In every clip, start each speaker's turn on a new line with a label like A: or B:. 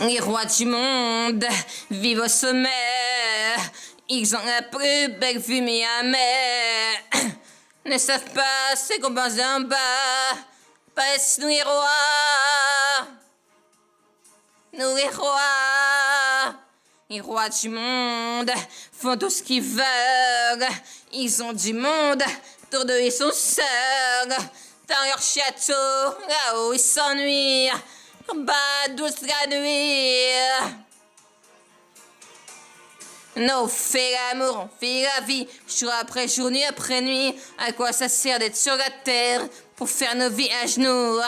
A: Les rois du monde vivent au sommet. Ils ont la plus belle fumée amère. Ne savent pas ce qu'on pense en bas. Passe-nous les rois. Nous les rois. Les rois du monde font tout ce qu'ils veulent. Ils ont du monde autour d'eux et sont seuls. Dans leur château, là où ils s'ennuient. En bas douce la nuit. Non, on fait l'amour, on fait la vie, jour après jour, nuit après nuit. À quoi ça sert d'être sur la terre pour faire nos vies à genoux?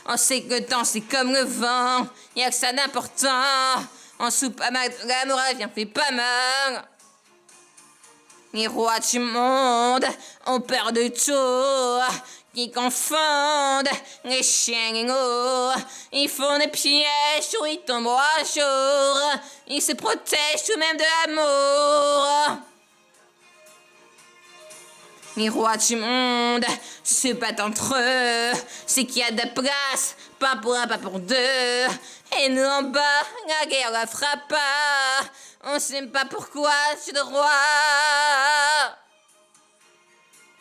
A: On sait que le temps c'est comme le vent, y'a que ça d'important. On soupe pas mal de l'amour, elle vient fait pas mal. Les rois du monde ont peur de tout, qui confondent les chiens et les loups. Ils font des pièges où ils tombent à jour. Ils se protègent tout de même de l'amour. Les rois du monde se battent entre eux. C'est qu'il y a de la place, pas pour un, pas pour deux. Et nous en bas, la guerre la frappe pas. On sait même pas pourquoi, c'est le roi.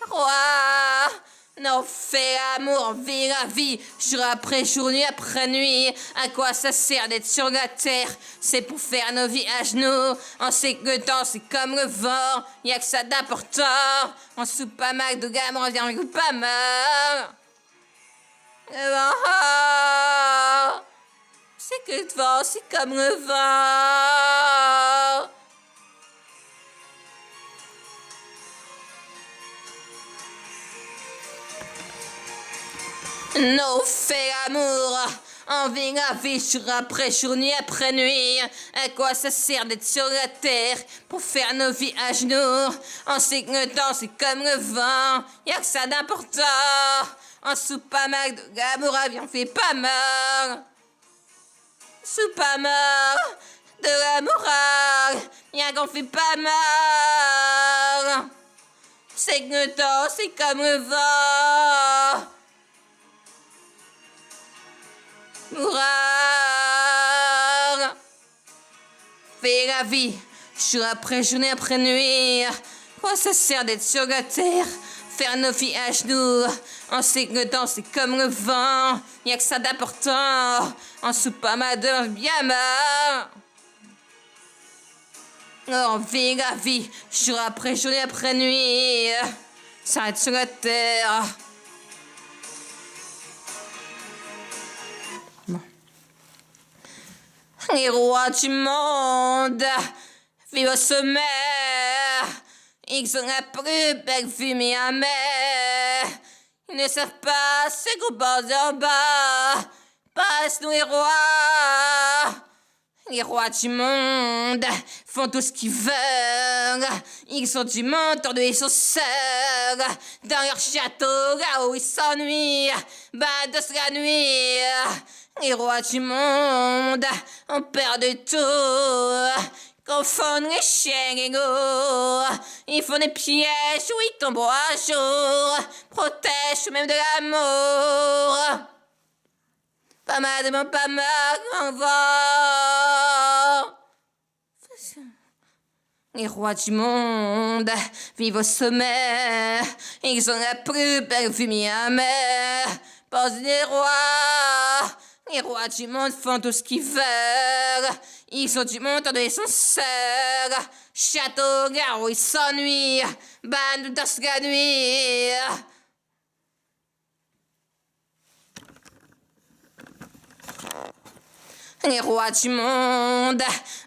A: Roi, non, on fait l'amour, on vit la vie, jour après jour, nuit après nuit. À quoi ça sert d'être sur la terre? C'est pour faire nos vies à genoux. On sait que le temps c'est comme le vent, y'a que ça d'important. On soupe pas mal de gamme, on vient pas mal. Le vent, c'est que le vent c'est comme le vent. Non, on fait l'amour, on vit la vie jour après jour, nuit après nuit. À quoi ça sert d'être sur la terre pour faire nos vies à genoux? On sait que le temps c'est comme le vent, y'a que ça d'important. On soupe pas mal de l'amour, on fait pas mal. Soupe pas mal de la morale, y'a qu'on fait pas mal. C'est que le temps c'est comme le vent. Mourard, fais la vie, jour après journée après nuit. Quoi ça sert d'être sur la terre, faire nos vies à genoux? On sait que le temps c'est comme le vent, y'a que ça d'important. On soupe pas mal de bien mal. On vit la vie, jour après journée après nuit. Ça reste sur la terre. Les rois du monde vivent au sommet. Ils ont la plus belle fumée amère. Ils ne savent pas ce qu'on pense en bas. Passe-nous les rois. Les rois du monde font tout ce qu'ils veulent. Ils sont du monde, autour d'eux ils sont seuls. Dans leur château, là où ils s'ennuient. Bados la nuit. Les rois du monde ont peur de tout. Confondent les chiens et les loups. Ils font des pièges où ils tombent à jour. Protègent même de l'amour. Pas mal de monde, pas mal en vent. Les rois du monde vivent au sommet. Ils ont la plus belle fumée amère. Pense les rois. Les rois du monde font tout ce qu'ils veulent. Ils ont du monde, ils sont seuls. Château, gare où ils s'ennuient. Bande dans la nuit. Les rois du monde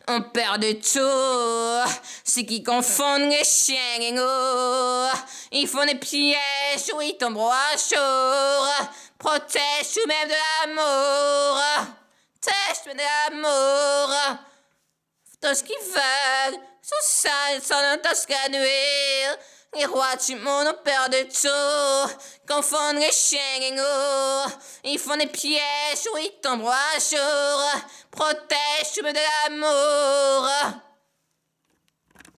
A: ont peur de tout. C'est qui confondent les chiens et les loups. Ils font des pièges où ils tombent à jour. Protègent tout de même de l'amour. Protègent tout de même de l'amour. Tout ce qu'ils veulent. Sont sales, sont dans la nuit. Les rois du monde ont peur de tout. Confondent les chiens et les loups. Ils font des pièges où ils tombent à jour. Protègent tout de même de l'amour.